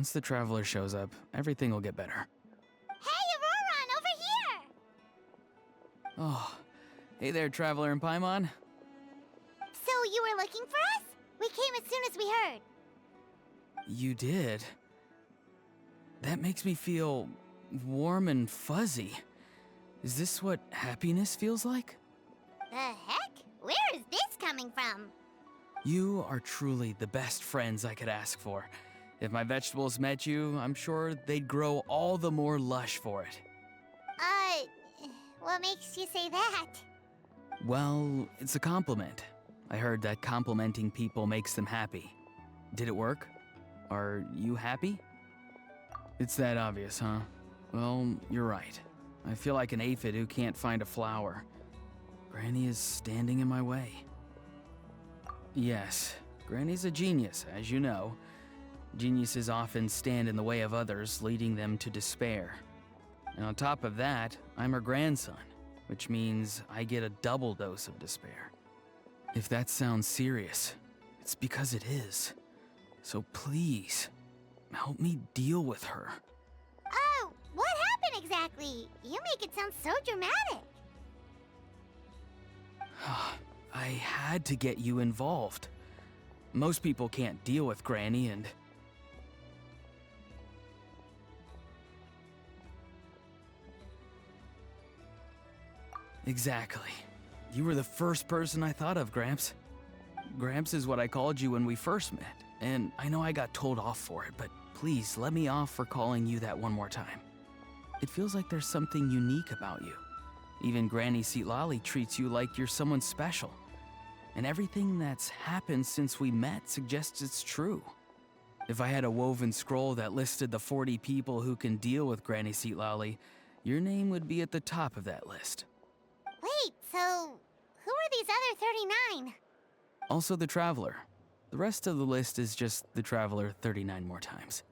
Once the traveler shows up, everything will get better. Hey, Auroron, over here! Oh, hey there, traveler in Paimon. So you were looking for us? We came as soon as we heard. You did? That makes me feel warm and fuzzy. Is this what happiness feels like? The heck? Where is this coming from? You are truly the best friends I could ask for. If my vegetables met you, I'm sure they'd grow all the more lush for it. What makes you say that? Well, it's a compliment. I heard that complimenting people makes them happy. Did it work? Are you happy? It's that obvious, huh? Well, you're right. I feel like an aphid who can't find a flower. Granny is standing in my way. Yes, Granny's a genius, as you know. Geniuses often stand in the way of others, leading them to despair. And on top of that, I'm her grandson, which means I get a double dose of despair. If that sounds serious, it's because it is. So please, help me deal with her. Oh, what happened exactly? You make it sound so dramatic. I had to get you involved. Most people can't deal with Granny and... Exactly. You were the first person I thought of, Gramps. Gramps is what I called you when we first met, and I know I got told off for it, but please let me off for calling you that one more time. It feels like there's something unique about you. Even Granny Seatlali treats you like you're someone special. And everything that's happened since we met suggests it's true. If I had a woven scroll that listed the 40 people who can deal with Granny Seatlali, your name would be at the top of that list. Wait, so who are these other 39? Also the Traveler. The rest of the list is just the Traveler 39 more times.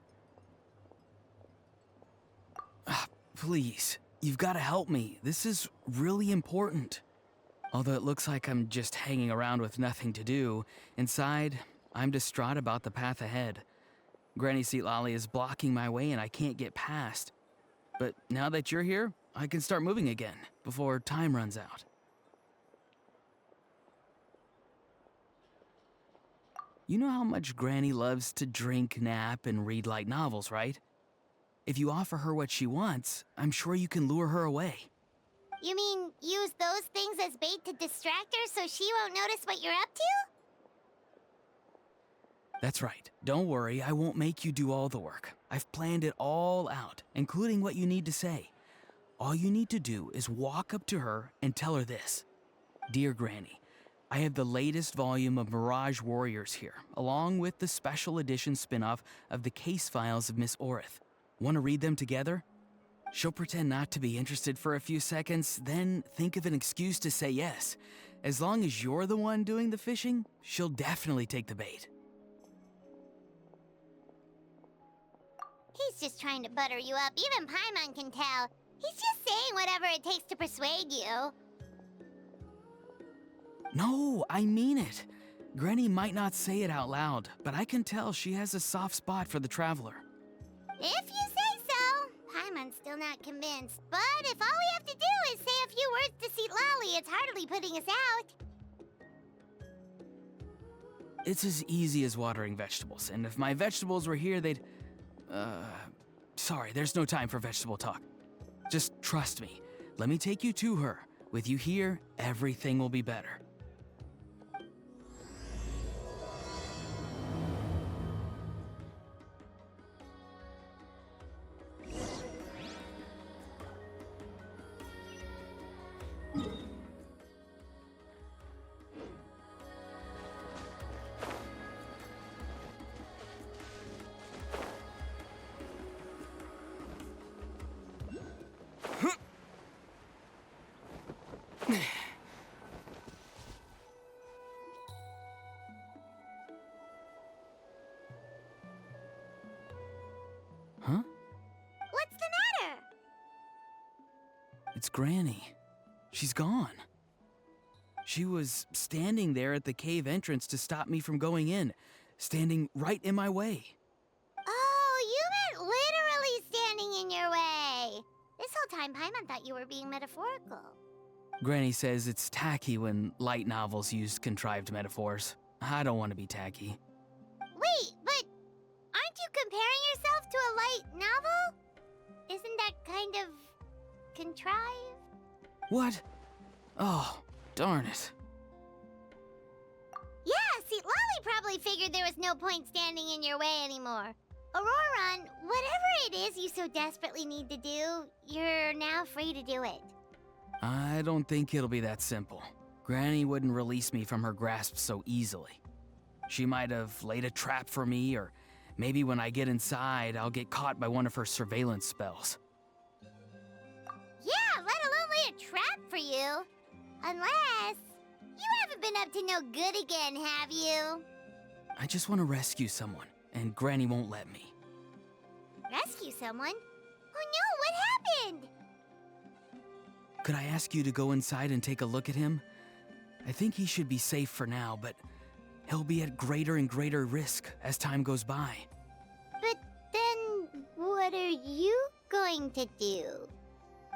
Please, you've got to help me. This is really important. Although it looks like I'm just hanging around with nothing to do, inside, I'm distraught about the path ahead. Granny Seatlali is blocking my way and I can't get past. But now that you're here, I can start moving again, before time runs out. You know how much Granny loves to drink, nap, and read light novels, right? If you offer her what she wants, I'm sure you can lure her away. You mean use those things as bait to distract her so she won't notice what you're up to? That's right. Don't worry, I won't make you do all the work. I've planned it all out, including what you need to say. All you need to do is walk up to her and tell her this. Dear Granny, I have the latest volume of Mirage Warriors here, along with the special edition spin-off of the case files of Miss Orith. Want to read them together? She'll pretend not to be interested for a few seconds, then think of an excuse to say yes. As long as you're the one doing the fishing, she'll definitely take the bait. He's just trying to butter you up. Even Paimon can tell. He's just saying whatever it takes to persuade you. No, I mean it. Granny might not say it out loud, but I can tell she has a soft spot for the Traveler. If you say so. Paimon's still not convinced. But if all we have to do is say a few words to Seatlali, it's hardly putting us out. It's as easy as watering vegetables, and if my vegetables were here, they'd... Sorry, there's no time for vegetable talk. Just trust me. Let me take you to her. With you here, everything will be better. Huh? What's the matter? It's Granny. She's gone. She was standing there at the cave entrance to stop me from going in, standing right in my way. Oh, you time, Paimon thought you were being metaphorical. Granny says it's tacky when light novels use contrived metaphors. I don't want to be tacky. Wait, but aren't you comparing yourself to a light novel? Isn't that kind of contrived? What? Oh, darn it. Yeah, see, Lolly probably figured there was no point standing in your way anymore. Auroron, whatever it is you so desperately need to do, you're now free to do it. I don't think it'll be that simple. Granny wouldn't release me from her grasp so easily. She might have laid a trap for me, or maybe when I get inside, I'll get caught by one of her surveillance spells. Yeah, let alone lay a trap for you. Unless you haven't been up to no good again, have you? I just want to rescue someone, and Granny won't let me. Rescue someone? Oh no, what happened? Could I ask you to go inside and take a look at him? I think he should be safe for now, but he'll be at greater and greater risk as time goes by. But then, what are you going to do?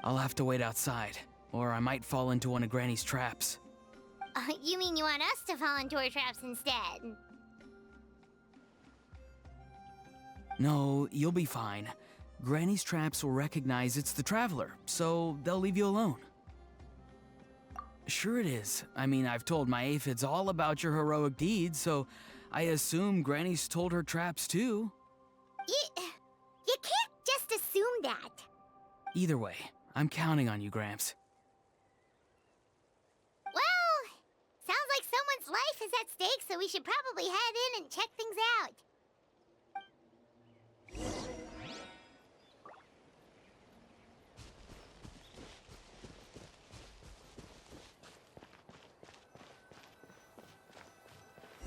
I'll have to wait outside, or I might fall into one of Granny's traps. You mean you want us to fall into her traps instead? No, you'll be fine. Granny's traps will recognize it's the Traveler, so they'll leave you alone. Sure it is. I mean, I've told my aphids all about your heroic deeds, so I assume Granny's told her traps too. You can't just assume that. Either way, I'm counting on you, Gramps. Well, sounds like someone's life is at stake, so we should probably head in and check things out.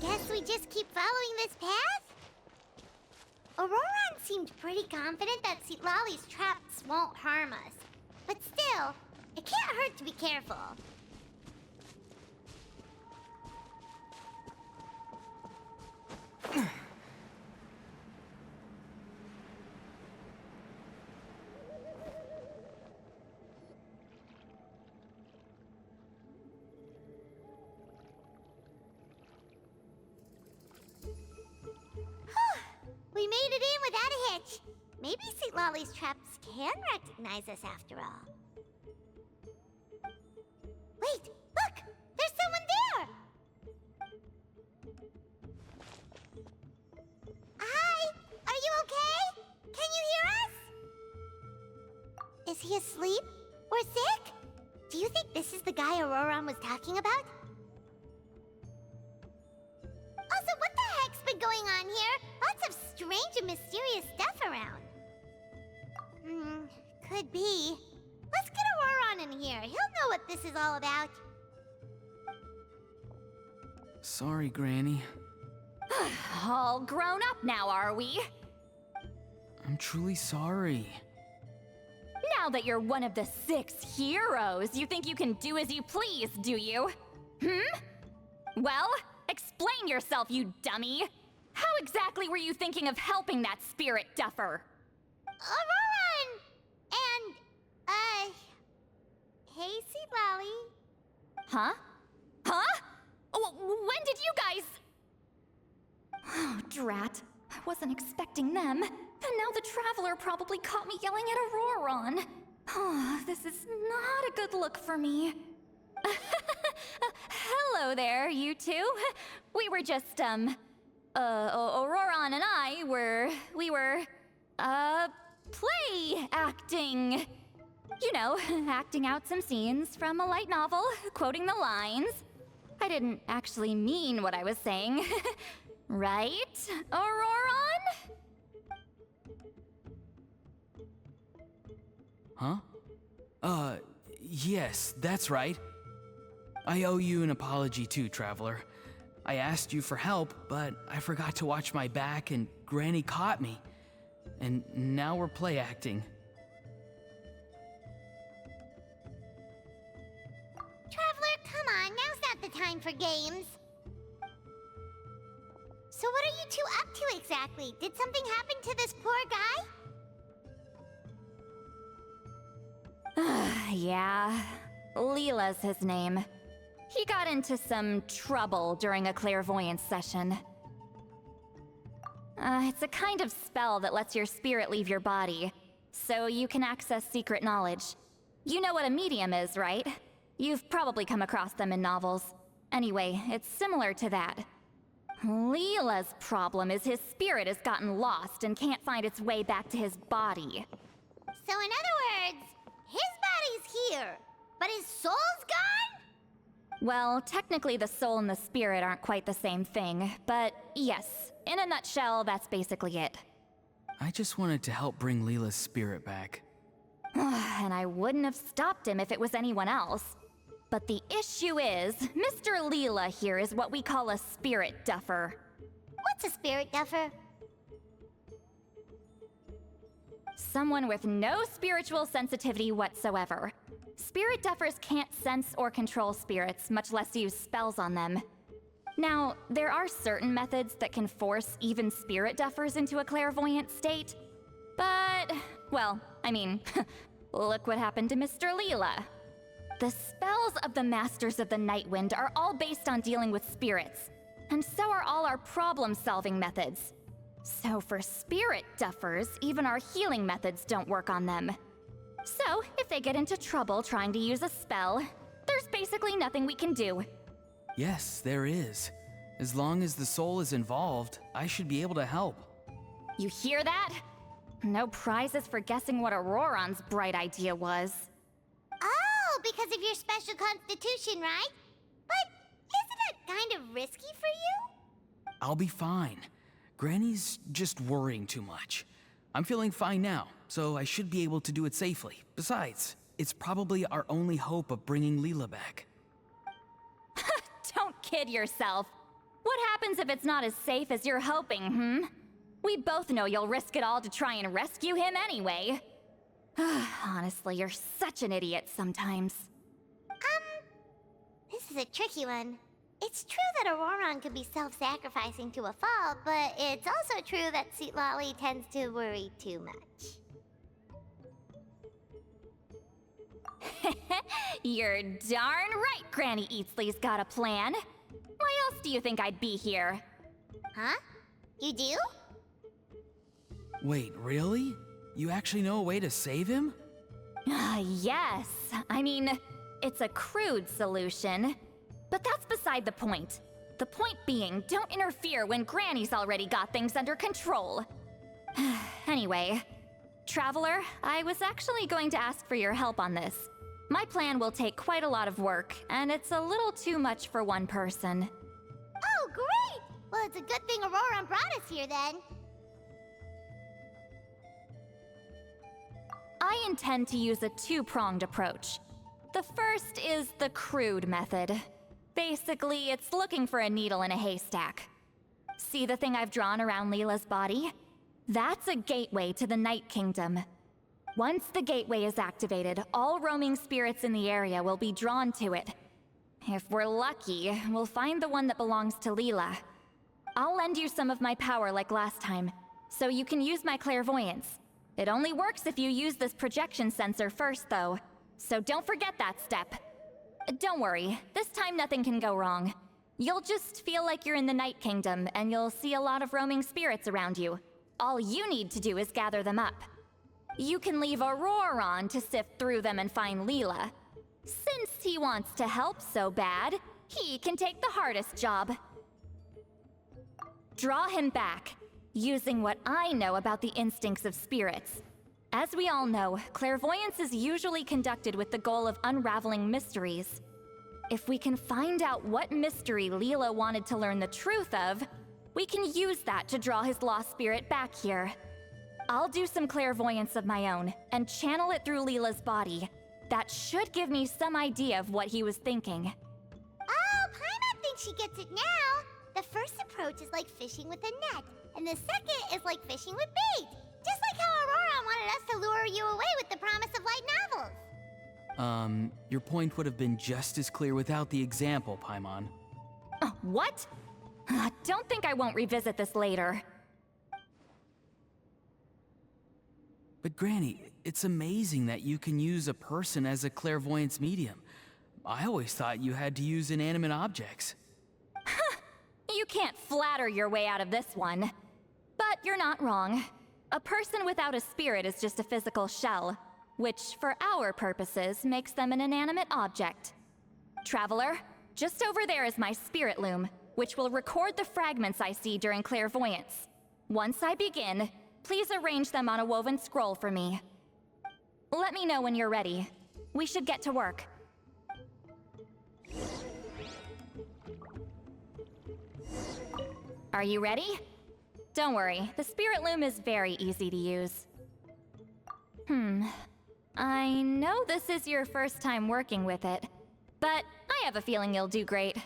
Guess we just keep following this path? Auroron seemed pretty confident that Lolly's traps won't harm us. But still, it can't hurt to be careful. We made it in without a hitch. Maybe St. Lolly's traps can recognize us after all. Wait, look! There's someone there! Hi! Are you okay? Can you hear us? Is he asleep? Or sick? Do you think this is the guy Auroron was talking about? Also, what the heck's been going on here? Lots of strange and mysterious stuff around. Could be. Let's get Auroron in here. He'll know what this is all about. Sorry, Granny. All grown up now, are we? I'm truly sorry. Now that you're one of the 6 heroes, you think you can do as you please, do you? Well, explain yourself, you dummy. How exactly were you thinking of helping that spirit duffer? Auroron! And, hey, Seed Lolly. Huh? Huh? When did you guys... Oh, drat. I wasn't expecting them. And now the Traveler probably caught me yelling at Auroron. Oh, this is not a good look for me. Hello there, you two. We were just, Auroron and I we were, play acting. You know, acting out some scenes from a light novel, quoting the lines. I didn't actually mean what I was saying. Right, Auroron? Huh? Yes, that's right. I owe you an apology too, Traveler. I asked you for help, but I forgot to watch my back and Granny caught me. And now we're play acting. Traveler, come on. Now's not the time for games. So what are you two up to exactly? Did something happen to this poor guy? Yeah, Leela's his name. He got into some trouble during a clairvoyance session. It's a kind of spell that lets your spirit leave your body, so you can access secret knowledge. You know what a medium is, right? You've probably come across them in novels. Anyway, it's similar to that. Leela's problem is his spirit has gotten lost and can't find its way back to his body. So in other words, his body's here, but his soul's gone? Well, technically the soul and the spirit aren't quite the same thing, but yes, in a nutshell, that's basically it. I just wanted to help bring Leela's spirit back. And I wouldn't have stopped him if it was anyone else. But the issue is, Mr. Leela here is what we call a spirit duffer. What's a spirit duffer? Someone with no spiritual sensitivity whatsoever. Spirit duffers can't sense or control spirits, much less use spells on them. Now, there are certain methods that can force even spirit duffers into a clairvoyant state. But, well, I mean, look what happened to Mr. Leela. The spells of the Masters of the Nightwind are all based on dealing with spirits, and so are all our problem-solving methods. So for spirit duffers, even our healing methods don't work on them. So, if they get into trouble trying to use a spell, there's basically nothing we can do. Yes, there is. As long as the soul is involved, I should be able to help. You hear that? No prizes for guessing what Auroron's bright idea was. Oh, because of your special constitution, right? But isn't that kind of risky for you? I'll be fine. Granny's just worrying too much. I'm feeling fine now, so I should be able to do it safely. Besides, it's probably our only hope of bringing Leela back. Don't kid yourself. What happens if it's not as safe as you're hoping, We both know you'll risk it all to try and rescue him anyway. Honestly, you're such an idiot sometimes. This is a tricky one. It's true that Auroron could be self-sacrificing to a fault, but it's also true that Sweet Lolly tends to worry too much. You're darn right Granny Eatsley's got a plan. Why else do you think I'd be here? Huh? You do? Wait, really? You actually know a way to save him? Yes. I mean, it's a crude solution. But that's beside the point. The point being, don't interfere when Granny's already got things under control. Anyway, Traveler, I was actually going to ask for your help on this. My plan will take quite a lot of work, and it's a little too much for one person. Oh, great! Well, it's a good thing Auroron brought us here then. I intend to use a two-pronged approach. The first is the crude method. Basically, it's looking for a needle in a haystack. See the thing I've drawn around Leela's body? That's a gateway to the Night Kingdom. Once the gateway is activated, all roaming spirits in the area will be drawn to it. If we're lucky, we'll find the one that belongs to Leela. I'll lend you some of my power like last time, so you can use my clairvoyance. It only works if you use this projection sensor first, though, so don't forget that step. Don't worry, this time nothing can go wrong. You'll just feel like you're in the Night Kingdom, and you'll see a lot of roaming spirits around you. All you need to do is gather them up. You can leave Auroron to sift through them and find Leela. Since he wants to help so bad, he can take the hardest job. Draw him back, using what I know about the instincts of spirits. As we all know, clairvoyance is usually conducted with the goal of unraveling mysteries. If we can find out what mystery Leela wanted to learn the truth of, we can use that to draw his lost spirit back here. I'll do some clairvoyance of my own, and channel it through Leela's body. That should give me some idea of what he was thinking. Oh, Paimon thinks she gets it now. The first approach is like fishing with a net, and the second is like fishing with bait. Just like how Auroron wanted us to lure you away with the promise of light novels. Your point would have been just as clear without the example, Paimon. What? Don't think I won't revisit this later. But Granny, it's amazing that you can use a person as a clairvoyance medium. I always thought you had to use inanimate objects. You can't flatter your way out of this one. But you're not wrong. A person without a spirit is just a physical shell, which, for our purposes, makes them an inanimate object. Traveler, just over there is my spirit loom, which will record the fragments I see during clairvoyance. Once I begin, please arrange them on a woven scroll for me. Let me know when you're ready. We should get to work. Are you ready? Don't worry, the spirit loom is very easy to use. I know this is your first time working with it, but I have a feeling you'll do great.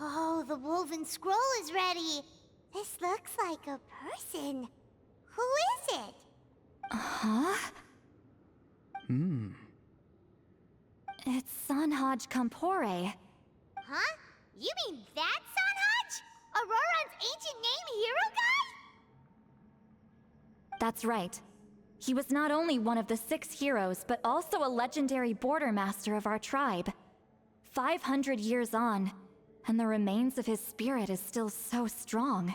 Oh, the woven scroll is ready. This looks like a person. Who is it? Huh? It's Sanhaj Kampore. Huh? You mean that Sanhaj? Auroran's ancient name hero guy? That's right. He was not only one of the 6 heroes, but also a legendary border master of our tribe. 500 years on, and the remains of his spirit is still so strong.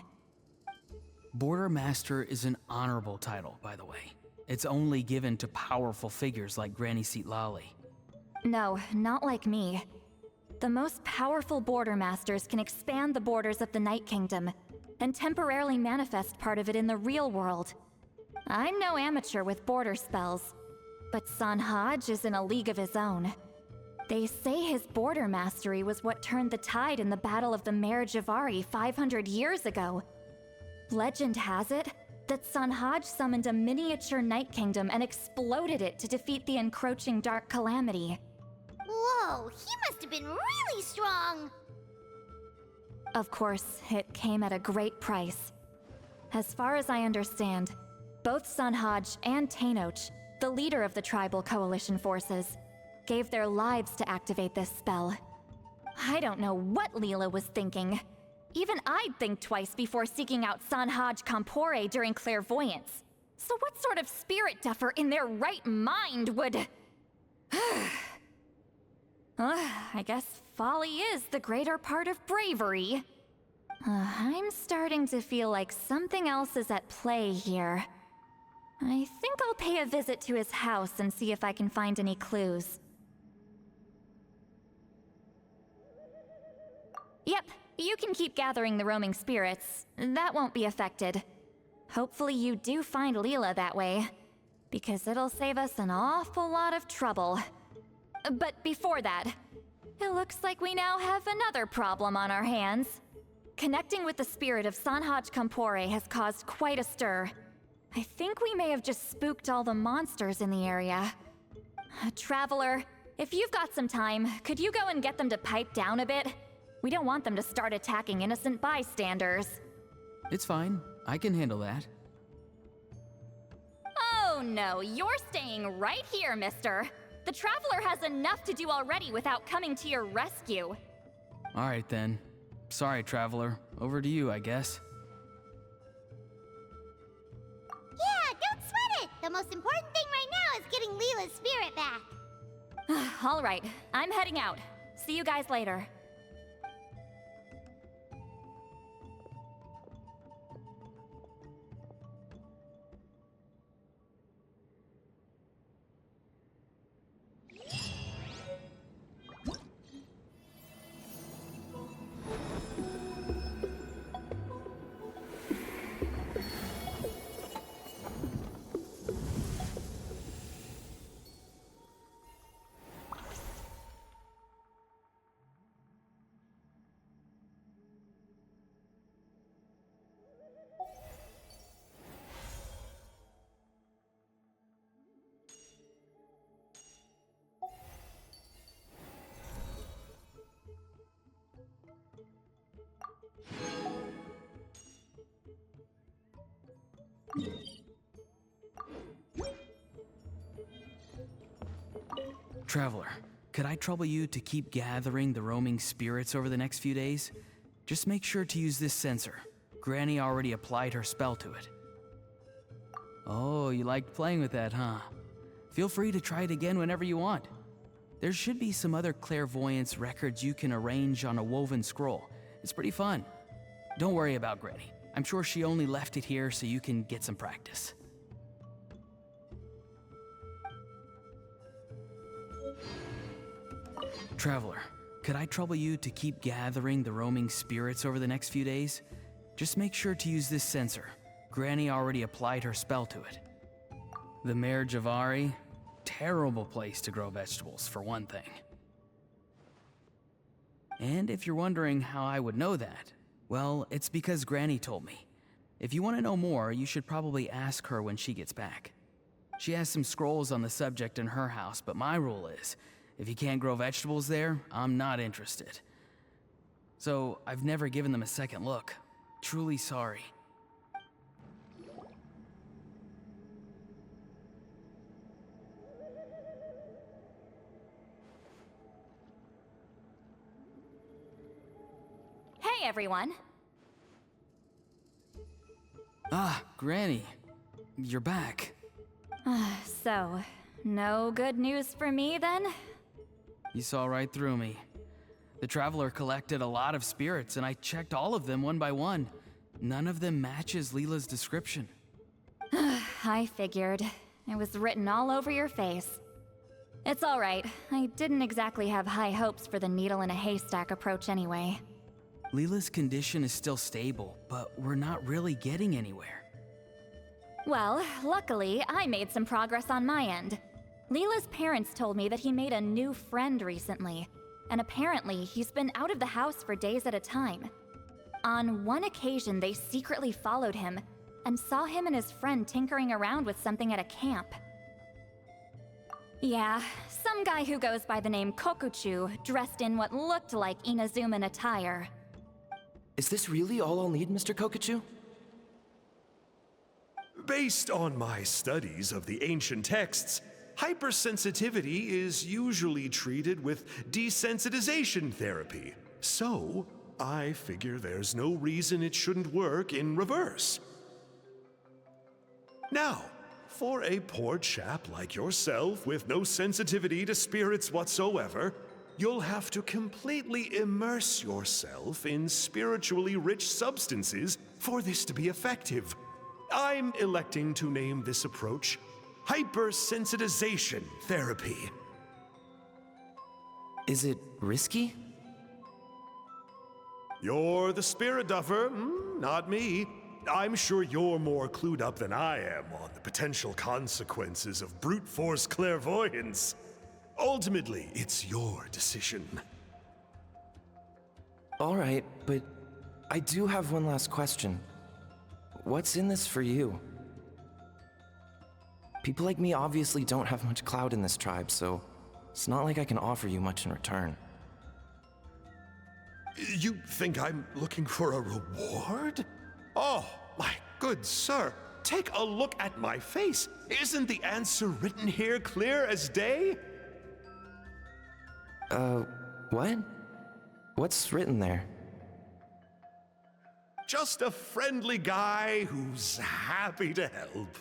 Border Master is an honorable title, by the way. It's only given to powerful figures like Granny Seatlali. No, not like me. The most powerful border masters can expand the borders of the Night Kingdom, and temporarily manifest part of it in the real world. I'm no amateur with border spells, but Sanhaj is in a league of his own. They say his border mastery was what turned the tide in the Battle of the Mare Javari 500 years ago. Legend has it that Sanhaj summoned a miniature Night Kingdom and exploded it to defeat the encroaching Dark Calamity. Whoa, he must have been really strong. Of course, it came at a great price. As far as I understand, both Sanhaj and Tainoch, the leader of the tribal coalition forces, gave their lives to activate this spell. I don't know what Leela was thinking. Even I'd think twice before seeking out Sanhaj Kampore during clairvoyance. So what sort of spirit duffer in their right mind would... I guess folly is the greater part of bravery. I'm starting to feel like something else is at play here. I think I'll pay a visit to his house and see if I can find any clues. Yep, you can keep gathering the roaming spirits. That won't be affected. Hopefully you do find Leela that way, because it'll save us an awful lot of trouble. But before that, it looks like we now have another problem on our hands. Connecting with the spirit of Sanhaj Kampore has caused quite a stir. I think we may have just spooked all the monsters in the area. Traveler, if you've got some time, could you go and get them to pipe down a bit? We don't want them to start attacking innocent bystanders. It's fine. I can handle that. Oh no, you're staying right here, mister. The Traveler has enough to do already without coming to your rescue. All right then. Sorry, Traveler. Over to you, I guess. Yeah, don't sweat it! The most important thing right now is getting Leela's spirit back. All right, I'm heading out. See you guys later. Traveler, could I trouble you to keep gathering the roaming spirits over the next few days? Just make sure to use this sensor. Granny already applied her spell to it. Oh, you liked playing with that, huh? Feel free to try it again whenever you want. There should be some other clairvoyance records you can arrange on a woven scroll. It's pretty fun. Don't worry about Granny. I'm sure she only left it here so you can get some practice. Traveler, could I trouble you to keep gathering the roaming spirits over the next few days? Just make sure to use this sensor. Granny already applied her spell to it. The Mare Javari? Terrible place to grow vegetables, for one thing. And if you're wondering how I would know that, well, it's because Granny told me. If you want to know more, you should probably ask her when she gets back. She has some scrolls on the subject in her house, but my rule is, if you can't grow vegetables there, I'm not interested. So, I've never given them a second look. Truly sorry. Hey everyone! Ah, Granny. You're back. So, no good news for me then? You saw right through me. The Traveler collected a lot of spirits, and I checked all of them one by one. None of them matches Leela's description. I figured. It was written all over your face. It's alright. I didn't exactly have high hopes for the needle in a haystack approach anyway. Leela's condition is still stable, but we're not really getting anywhere. Well, luckily, I made some progress on my end. Leela's parents told me that he made a new friend recently, and apparently he's been out of the house for days at a time. On one occasion, they secretly followed him and saw him and his friend tinkering around with something at a camp. Yeah, some guy who goes by the name Kokuchu, dressed in what looked like Inazuman attire. Is this really all I'll need, Mr. Kokuchu? Based on my studies of the ancient texts, hypersensitivity is usually treated with desensitization therapy. So, I figure there's no reason it shouldn't work in reverse. Now, for a poor chap like yourself with no sensitivity to spirits whatsoever, you'll have to completely immerse yourself in spiritually rich substances for this to be effective. I'm electing to name this approach hypersensitization therapy. Is it risky? You're the spirit duffer, not me. I'm sure you're more clued up than I am on the potential consequences of brute force clairvoyance. Ultimately, it's your decision. All right, but I do have one last question. What's in this for you? People like me obviously don't have much clout in this tribe, so it's not like I can offer you much in return. You think I'm looking for a reward? Oh, my good sir, take a look at my face. Isn't the answer written here clear as day? What? What's written there? Just a friendly guy who's happy to help.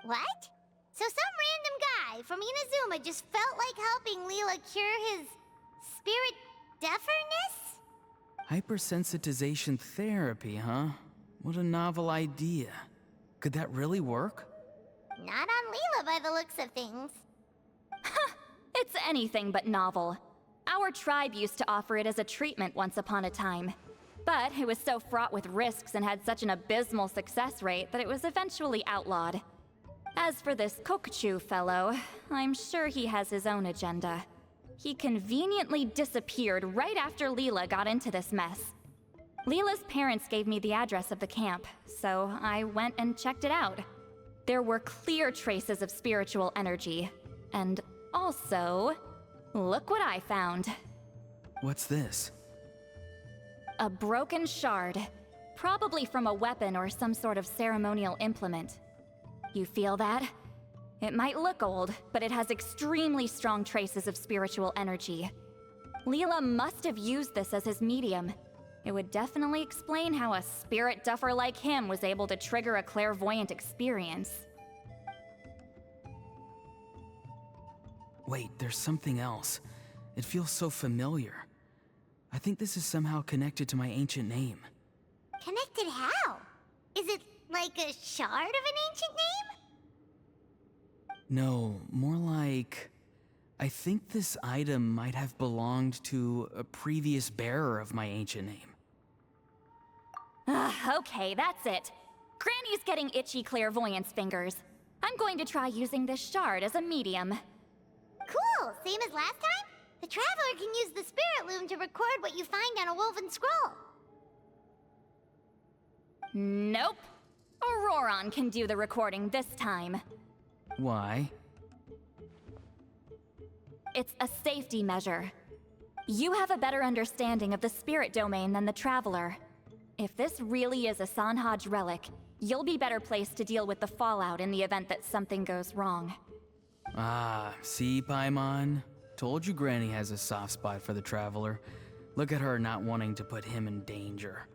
What? So some random guy from Inazuma just felt like helping Leela cure his spirit dufferness? Hypersensitization therapy, huh? What a novel idea. Could that really work? Not on Leela by the looks of things. It's anything but novel. Our tribe used to offer it as a treatment once upon a time. But it was so fraught with risks and had such an abysmal success rate that it was eventually outlawed. As for this Kokuchu fellow, I'm sure he has his own agenda. He conveniently disappeared right after Leela got into this mess. Leela's parents gave me the address of the camp, so I went and checked it out. There were clear traces of spiritual energy. And also, look what I found. What's this? A broken shard, probably from a weapon or some sort of ceremonial implement. You feel that? It might look old, but it has extremely strong traces of spiritual energy. Leela must have used this as his medium. It would definitely explain how a spirit duffer like him was able to trigger a clairvoyant experience. Wait, there's something else. It feels so familiar. I think this is somehow connected to my ancient name. Connected how? Is it like a shard of an ancient name? No, more like... I think this item might have belonged to a previous bearer of my ancient name. Okay, that's it. Granny's getting itchy clairvoyance fingers. I'm going to try using this shard as a medium. Cool, same as last time? The Traveler can use the Spirit Loom to record what you find on a woven scroll. Nope. Auroron can do the recording this time. Why? It's a safety measure. You have a better understanding of the spirit domain than the Traveler. If this really is a Sanhaj relic, you'll be better placed to deal with the fallout in the event that something goes wrong. Ah, see, Paimon? Told you Granny has a soft spot for the Traveler. Look at her not wanting to put him in danger.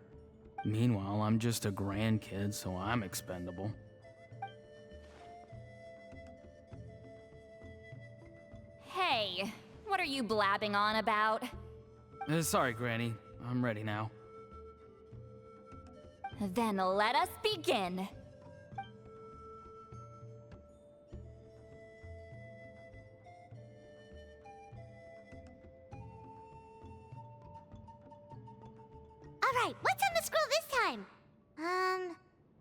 Meanwhile, I'm just a grandkid, so I'm expendable. Hey, what are you blabbing on about? Sorry, Granny. I'm ready now. Then let us begin. Alright, what's on the scroll this time?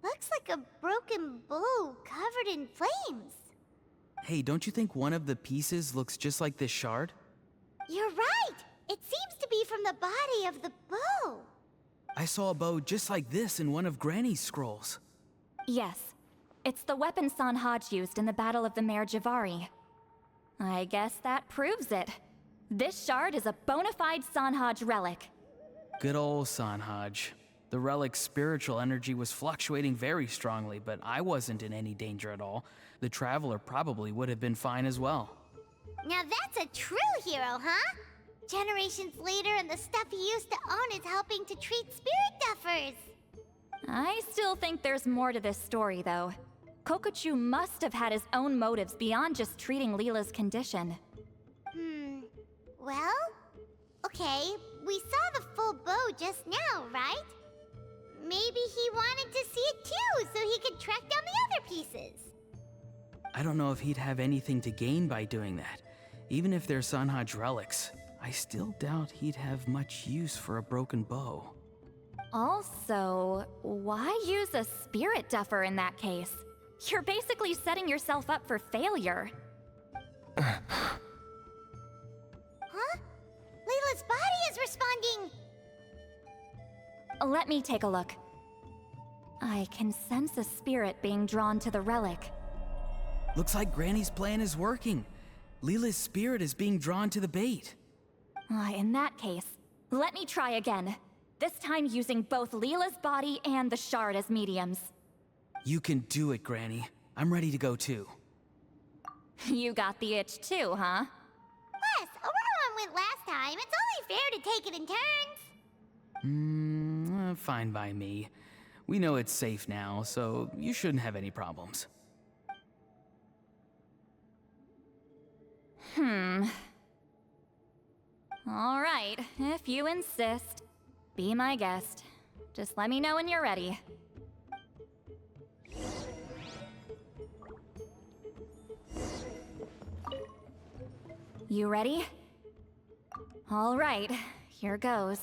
Looks like a broken bow covered in flames. Hey, don't you think one of the pieces looks just like this shard? You're right! It seems to be from the body of the bow. I saw a bow just like this in one of Granny's scrolls. Yes, it's the weapon Sanhaj used in the Battle of the Mare Javari. I guess that proves it. This shard is a bona fide Sanhaj relic. Good old Sanhaj. The relic's spiritual energy was fluctuating very strongly, but I wasn't in any danger at all. The Traveler probably would have been fine as well. Now that's a true hero, huh? Generations later and the stuff he used to own is helping to treat spirit duffers. I still think there's more to this story, though. Kokuchu must have had his own motives beyond just treating Leela's condition. Well, okay, we saw the full bow just now, right? Maybe he wanted to see it too, so he could track down the other pieces. I don't know if he'd have anything to gain by doing that. Even if they're Sanhaj relics, I still doubt he'd have much use for a broken bow. Also, why use a spirit duffer in that case? You're basically setting yourself up for failure. Huh? Layla's body is responding! Let me take a look. I can sense a spirit being drawn to the relic. Looks like Granny's plan is working. Leela's spirit is being drawn to the bait. In that case, let me try again. This time using both Leela's body and the shard as mediums. You can do it, Granny. I'm ready to go too. You got the itch too, huh? Plus, Auroron went last time. It's only fair to take it in turns. Fine by me. We know it's safe now, so you shouldn't have any problems. All right, if you insist. Be my guest. Just let me know when you're ready. You ready? All right, here goes.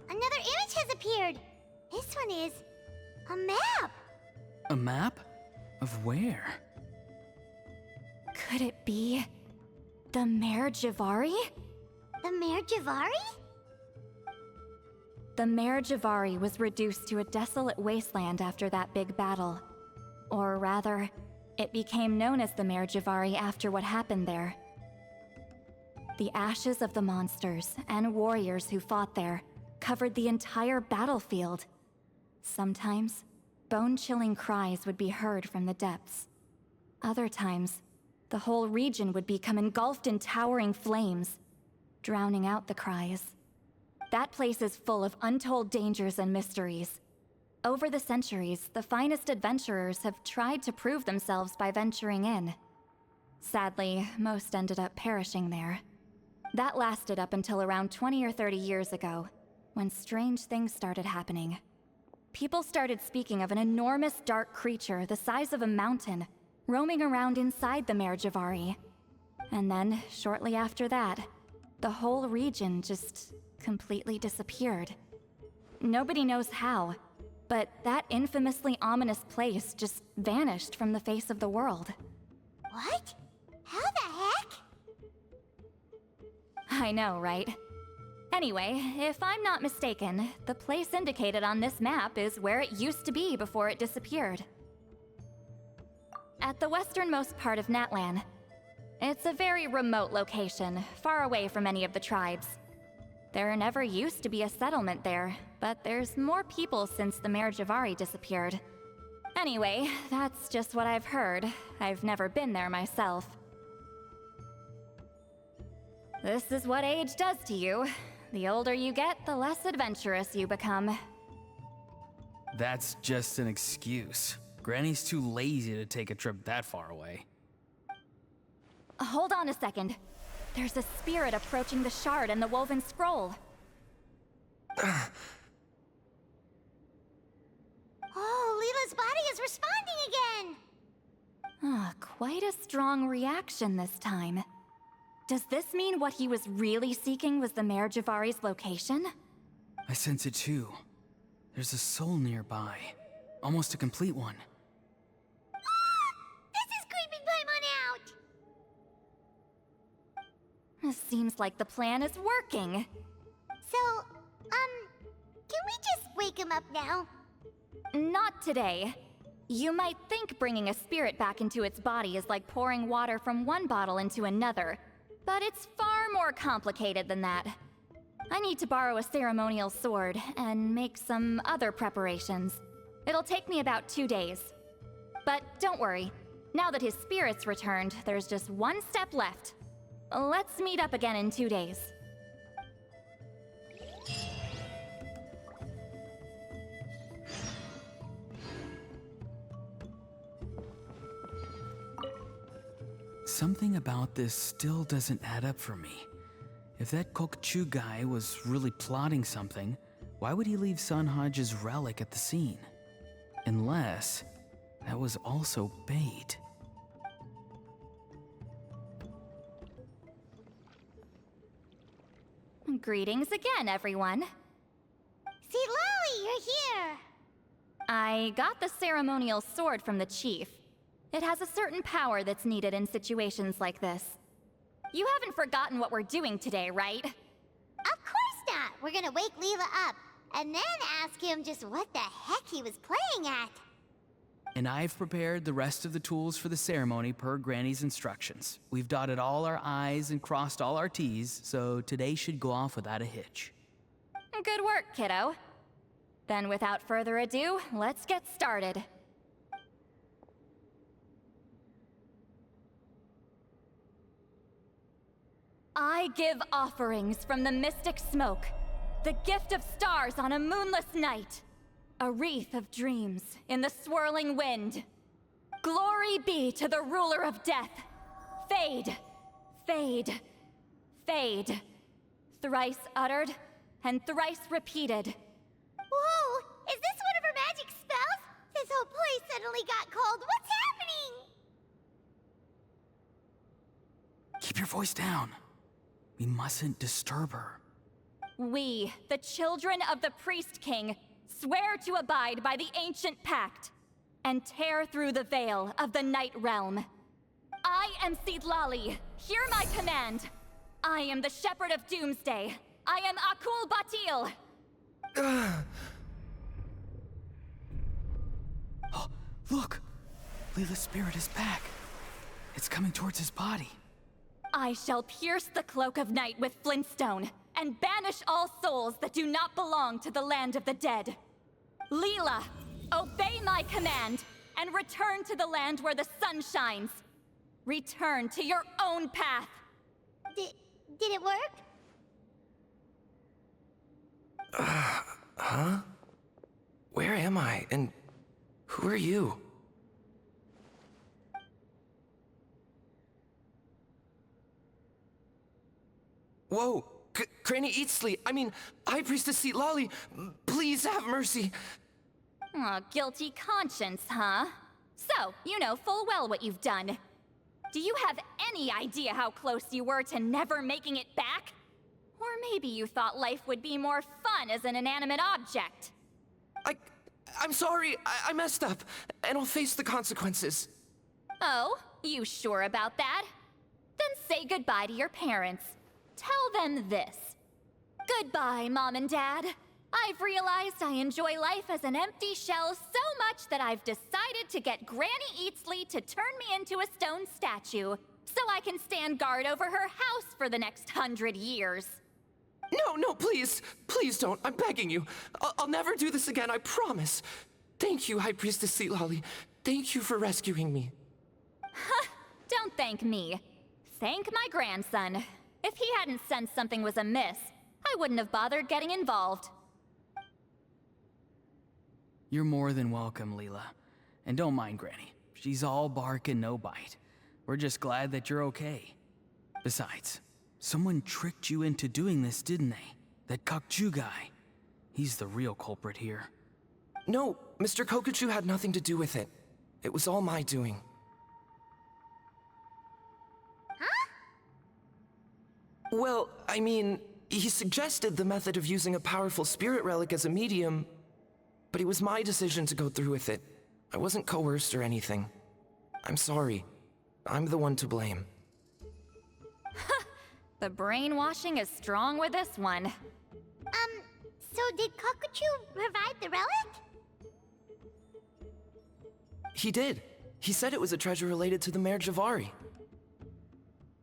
Another image has appeared. This one is a map. A map? Of where? Could it be the Mare Jivari? The Mare Javari? The Mare Javari was reduced to a desolate wasteland after that big battle. Or rather, it became known as the Mare Javari after what happened there. The ashes of the monsters and warriors who fought there covered the entire battlefield. Sometimes, bone-chilling cries would be heard from the depths. Other times, the whole region would become engulfed in towering flames, drowning out the cries. That place is full of untold dangers and mysteries. Over the centuries, the finest adventurers have tried to prove themselves by venturing in. Sadly, most ended up perishing there. That lasted up until around 20 or 30 years ago, when strange things started happening. People started speaking of an enormous dark creature the size of a mountain, roaming around inside the Mare Javari. And then, shortly after that, the whole region just completely disappeared. Nobody knows how, but that infamously ominous place just vanished from the face of the world. What? How the heck? I know, right? Anyway, if I'm not mistaken, the place indicated on this map is where it used to be before it disappeared. At the westernmost part of Natlan. It's a very remote location, far away from any of the tribes. There never used to be a settlement there, but there's more people since the Mare Javari disappeared. Anyway, that's just what I've heard. I've never been there myself. This is what age does to you. The older you get, the less adventurous you become. That's just an excuse. Granny's too lazy to take a trip that far away. Hold on a second. There's a spirit approaching the shard and the woven scroll. Oh, Leela's body is responding again! Quite a strong reaction this time. Does this mean what he was really seeking was the Mare Javari's location? I sense it too. There's a soul nearby. Almost a complete one. This is creeping Paimon out! Seems like the plan is working. So, can we just wake him up now? Not today. You might think bringing a spirit back into its body is like pouring water from one bottle into another, but it's far more complicated than that. I need to borrow a ceremonial sword and make some other preparations. It'll take me about 2 days. But don't worry, now that his spirit's returned, there's just one step left. Let's meet up again in 2 days. Something about this still doesn't add up for me. If that Kokchu guy was really plotting something, why would he leave Sanhage's relic at the scene? Unless that was also bait. Greetings again, everyone. See, Lolly, you're here! I got the ceremonial sword from the chief. It has a certain power that's needed in situations like this. You haven't forgotten what we're doing today, right? Of course not! We're gonna wake Leela up, and then ask him just what the heck he was playing at. And I've prepared the rest of the tools for the ceremony per Granny's instructions. We've dotted all our I's and crossed all our T's, so today should go off without a hitch. Good work, kiddo. Then without further ado, let's get started. I give offerings from the mystic smoke, the gift of stars on a moonless night, a wreath of dreams in the swirling wind. Glory be to the ruler of death. Fade, fade, fade. Thrice uttered and thrice repeated. Whoa! Is this one of her magic spells? This whole place suddenly got cold. What's happening? Keep your voice down. We mustn't disturb her. We, the children of the Priest King, swear to abide by the ancient pact and tear through the veil of the Night Realm. I am Seedlali. Hear my command. I am the Shepherd of Doomsday. I am Akul Batil. Oh, look! Leela's spirit is back. It's coming towards his body. I shall pierce the cloak of night with flintstone, and banish all souls that do not belong to the land of the dead. Leela, obey my command, and return to the land where the sun shines. Return to your own path. Did it work? Huh? Where am I? And who are you? Whoa! Granny Eatsley, I mean, High Priestess Lolly, please have mercy. Aw, guilty conscience, huh? So, you know full well what you've done. Do you have any idea how close you were to never making it back? Or maybe you thought life would be more fun as an inanimate object. I'm sorry, I messed up, and I'll face the consequences. Oh, you sure about that? Then say goodbye to your parents. Tell them this. Goodbye, Mom and Dad. I've realized I enjoy life as an empty shell so much that I've decided to get Granny Eatsley to turn me into a stone statue, so I can stand guard over her house for the next 100 years. No, please. Please don't. I'm begging you. I'll never do this again, I promise. Thank you, High Priestess Lolly. Thank you for rescuing me. Don't thank me. Thank my grandson. If he hadn't sensed something was amiss, I wouldn't have bothered getting involved. You're more than welcome, Leela. And don't mind Granny. She's all bark and no bite. We're just glad that you're okay. Besides, someone tricked you into doing this, didn't they? That Kokchu guy. He's the real culprit here. No, Mr. Kokachu had nothing to do with it. It was all my doing. Huh? Well, I mean, he suggested the method of using a powerful spirit relic as a medium, but it was my decision to go through with it. I wasn't coerced or anything. I'm sorry. I'm the one to blame. The brainwashing is strong with this one. So did Kokachu provide the relic? He did. He said it was a treasure related to the Mare Javari.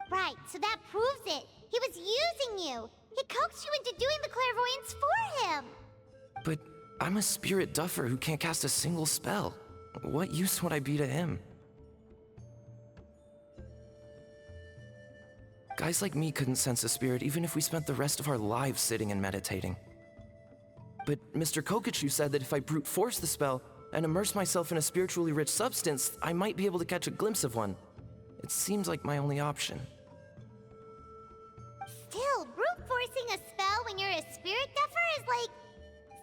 Right, so that proves it. He was using you. He coaxed you into doing the clairvoyance for him. But I'm a spirit duffer who can't cast a single spell. What use would I be to him? Guys like me couldn't sense a spirit even if we spent the rest of our lives sitting and meditating. But Mr. Kokachu said that if I brute force the spell and immerse myself in a spiritually rich substance, I might be able to catch a glimpse of one. It seems like my only option. Still, brute forcing a spell when you're a spirit duffer is like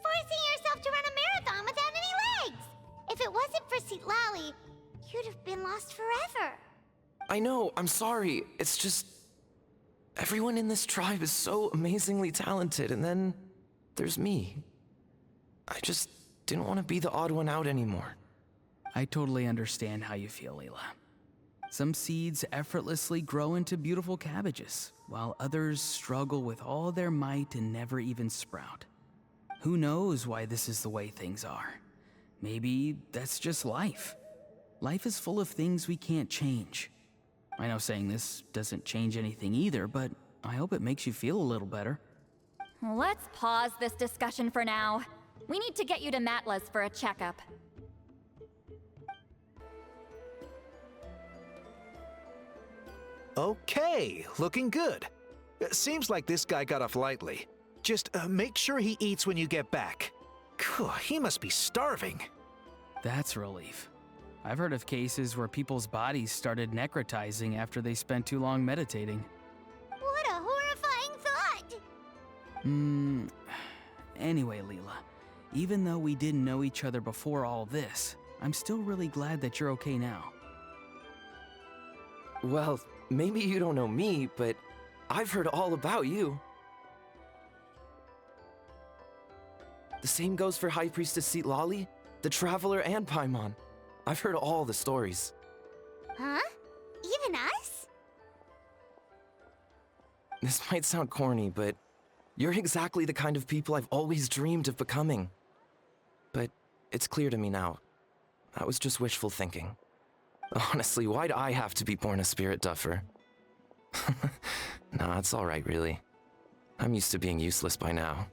forcing yourself to run a marathon without any legs. If it wasn't for Citlali, you'd have been lost forever. I know, I'm sorry. It's just... everyone in this tribe is so amazingly talented, and then there's me. I just didn't want to be the odd one out anymore. I totally understand how you feel, Leela. Some seeds effortlessly grow into beautiful cabbages, while others struggle with all their might and never even sprout. Who knows why this is the way things are? Maybe that's just life. Life is full of things we can't change. I know saying this doesn't change anything either, but I hope it makes you feel a little better. Let's pause this discussion for now. We need to get you to Matla's for a checkup. Okay, looking good. Seems like this guy got off lightly. Just make sure he eats when you get back. He must be starving. That's a relief. I've heard of cases where people's bodies started necrotizing after they spent too long meditating. What a horrifying thought! Anyway, Leela, even though we didn't know each other before all this, I'm still really glad that you're okay now. Well, maybe you don't know me, but I've heard all about you. The same goes for High Priestess Citlali, the Traveler, and Paimon. I've heard all the stories. Huh? Even us? this might sound corny, but you're exactly the kind of people I've always dreamed of becoming. But it's clear to me now. That was just wishful thinking. Honestly, why'd I have to be born a spirit duffer? Nah, it's alright, really. I'm used to being useless by now.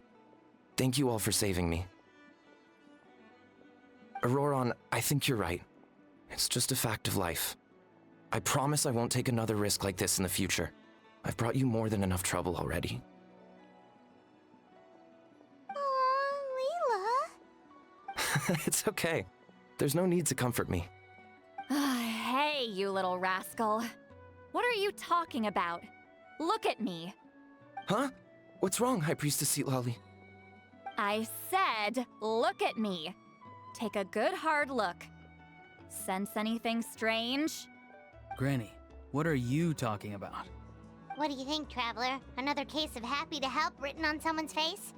Thank you all for saving me. Auroron, I think you're right. It's just a fact of life. I promise I won't take another risk like this in the future. I've brought you more than enough trouble already. Aw, Leela. It's okay. There's no need to comfort me. Hey, you little rascal. What are you talking about? Look at me. Huh? What's wrong, High Priestess Lolly? I said, look at me. Take a good hard look. Sense anything strange? Granny, what are you talking about? What do you think, Traveler? Another case of happy to help written on someone's face?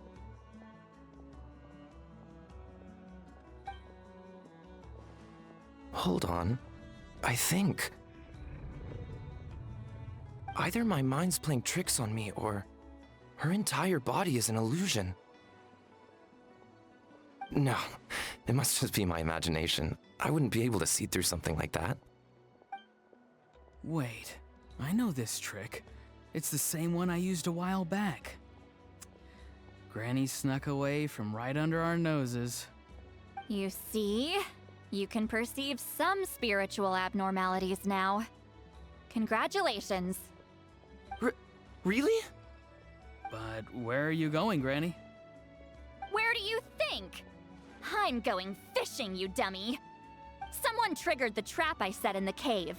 Hold on. I think... either my mind's playing tricks on me, or her entire body is an illusion. No, it must just be my imagination. I wouldn't be able to see through something like that. Wait, I know this trick. It's the same one I used a while back. Granny snuck away from right under our noses. You see? You can perceive some spiritual abnormalities now. Congratulations. Really? But where are you going, Granny? Where do you think? I'm going fishing, you dummy. Someone triggered the trap I set in the cave.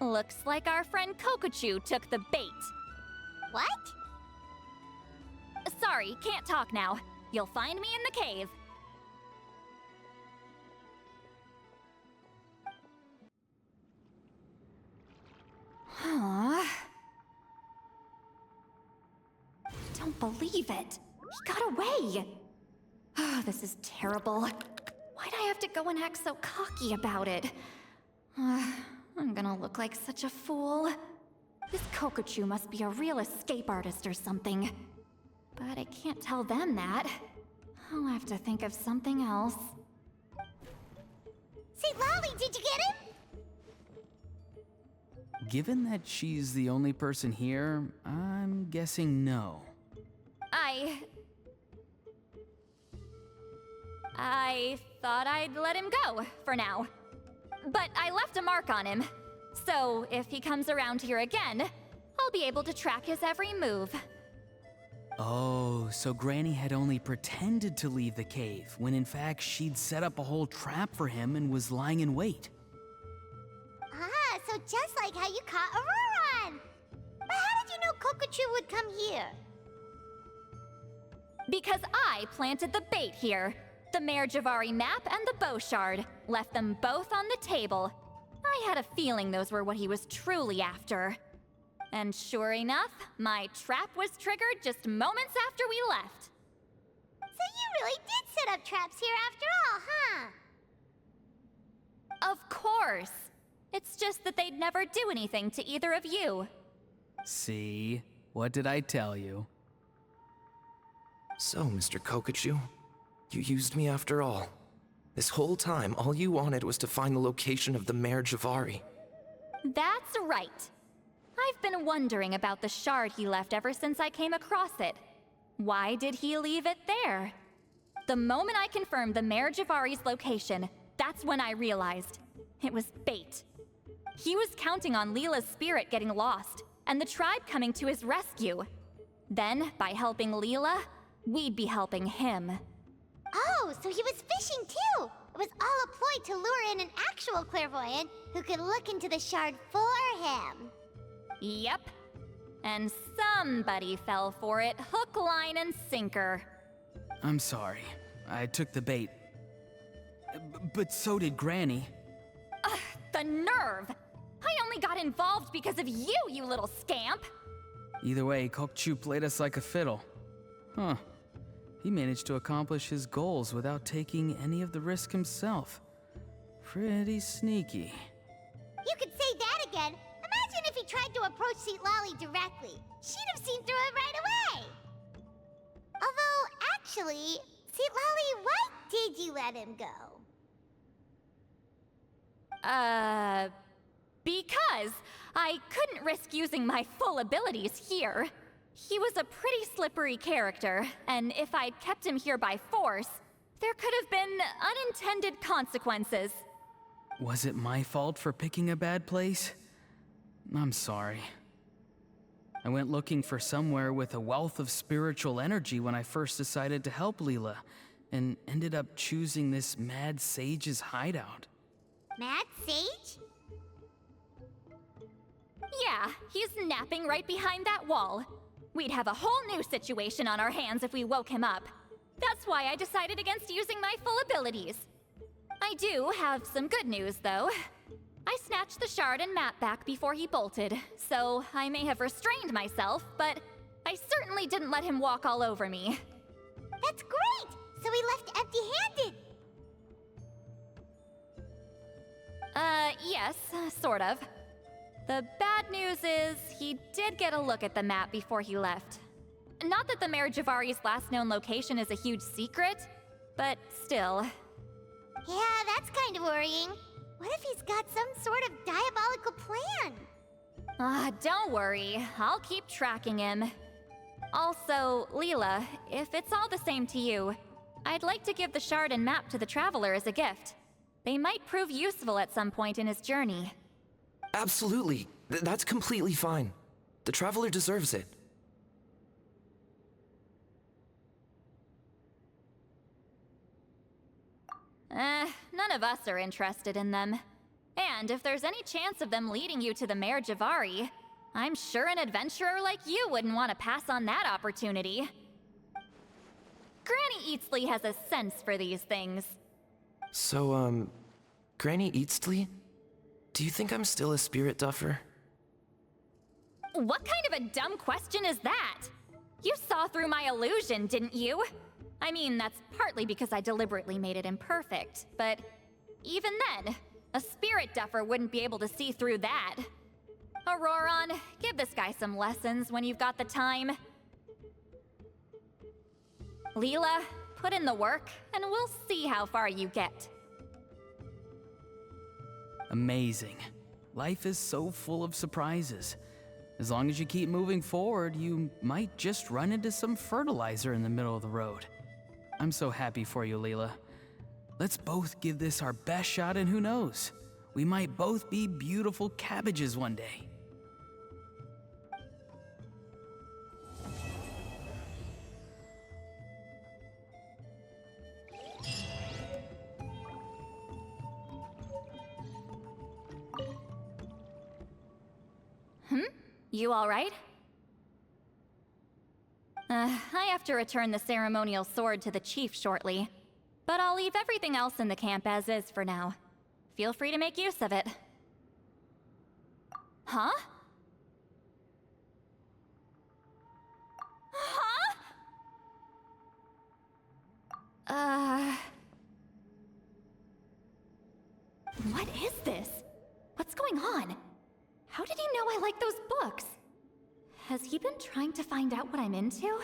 Looks like our friend Kokochu took the bait. What? Sorry, can't talk now. You'll find me in the cave. Huh? Don't believe it. He got away. Oh, this is terrible. Why'd I have to go and act so cocky about it? I'm gonna look like such a fool. This Kokochu must be a real escape artist or something. But I can't tell them that. I'll have to think of something else. Say, Lolly, did you get him? Given that she's the only person here, I'm guessing no. I thought I'd let him go, for now. But I left a mark on him. So if he comes around here again, I'll be able to track his every move. Oh, so Granny had only pretended to leave the cave, when in fact she'd set up a whole trap for him and was lying in wait. Ah, so just like how you caught Auroron! But how did you know Kokochu would come here? Because I planted the bait here. The Mare Javari map and the bow shard. Left them both on the table. I had a feeling those were what he was truly after. And sure enough, my trap was triggered just moments after we left. So you really did set up traps here after all, huh? Of course. It's just that they'd never do anything to either of you. See? What did I tell you? So, Mr. Kokochu, you used me after all. This whole time, all you wanted was to find the location of the Mare Javari. That's right. I've been wondering about the shard he left ever since I came across it. Why did he leave it there? The moment I confirmed the Mare Javari's location, that's when I realized it was bait. He was counting on Leela's spirit getting lost, and the tribe coming to his rescue. Then, by helping Leela, we'd be helping him. Oh, so he was fishing too! It was all a ploy to lure in an actual clairvoyant who could look into the shard for him. Yep. And somebody fell for it, hook, line, and sinker. I'm sorry. I took the bait. But so did Granny. Ugh, the nerve! I only got involved because of you, you little scamp! Either way, Kokochu played us like a fiddle. Huh. He managed to accomplish his goals without taking any of the risk himself. Pretty sneaky. You could say that again. Imagine if he you tried to approach Seat Lolly directly. She'd have seen through it right away. Although, actually, Seat Lolly, why did you let him go? Because I couldn't risk using my full abilities here. He was a pretty slippery character, and if I'd kept him here by force, there could have been unintended consequences. Was it my fault for picking a bad place? I'm sorry. I went looking for somewhere with a wealth of spiritual energy when I first decided to help Leela, and ended up choosing this mad sage's hideout. Mad Sage? Yeah, he's napping right behind that wall. We'd have a whole new situation on our hands if we woke him up. That's why I decided against using my full abilities. I do have some good news, though. I snatched the shard and map back before he bolted, so I may have restrained myself, but I certainly didn't let him walk all over me. That's great! So he left empty-handed! Yes, sort of. The bad news is, he did get a look at the map before he left. Not that the Mayor Javari's last known location is a huge secret, but still. Yeah, that's kind of worrying. What if he's got some sort of diabolical plan? Don't worry. I'll keep tracking him. Also, Leela, if it's all the same to you, I'd like to give the shard and map to the Traveler as a gift. They might prove useful at some point in his journey. Absolutely. That's completely fine. The Traveler deserves it. None of us are interested in them. And if there's any chance of them leading you to the Mayor Javari, I'm sure an adventurer like you wouldn't want to pass on that opportunity. Granny Eatsley has a sense for these things. So, Granny Eatsley? Do you think I'm still a spirit duffer? What kind of a dumb question is that? You saw through my illusion, didn't you? I mean, that's partly because I deliberately made it imperfect, but even then, a spirit duffer wouldn't be able to see through that. Auroron, give this guy some lessons when you've got the time. Leela, put in the work, and we'll see how far you get. Amazing. Life is so full of surprises. As long as you keep moving forward, you might just run into some fertilizer in the middle of the road. I'm so happy for you, Leela. Let's both give this our best shot, and who knows? We might both be beautiful cabbages one day. You all right? I have to return the ceremonial sword to the chief shortly, but I'll leave everything else in the camp as is for now. Feel free to make use of it. Huh? What is this? What's going on? How did he know I like those books? Has he been trying to find out what I'm into?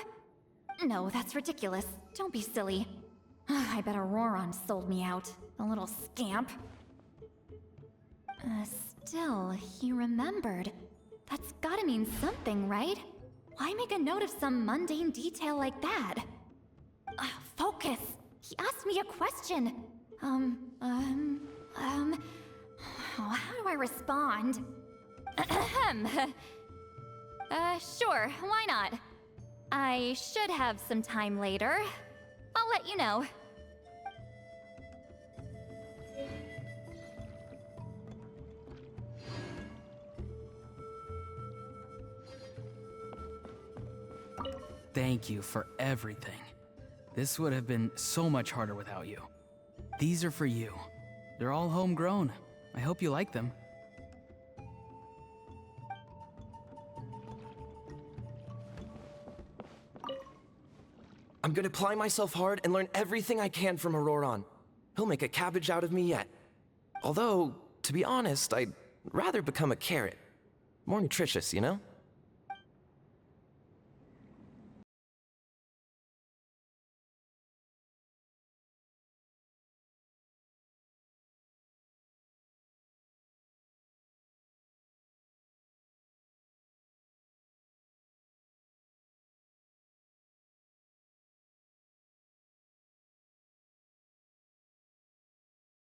No, that's ridiculous. Don't be silly. I bet Auroron sold me out. The little scamp. Still, he remembered. That's gotta mean something, right? Why make a note of some mundane detail like that? Focus! He asked me a question. How do I respond? Sure, why not? I should have some time later. I'll let you know. Thank you for everything. This would have been so much harder without you. These are for you. They're all homegrown. I hope you like them. I'm gonna apply myself hard and learn everything I can from Auroron. He'll make a cabbage out of me yet. Although, to be honest, I'd rather become a carrot. More nutritious, you know?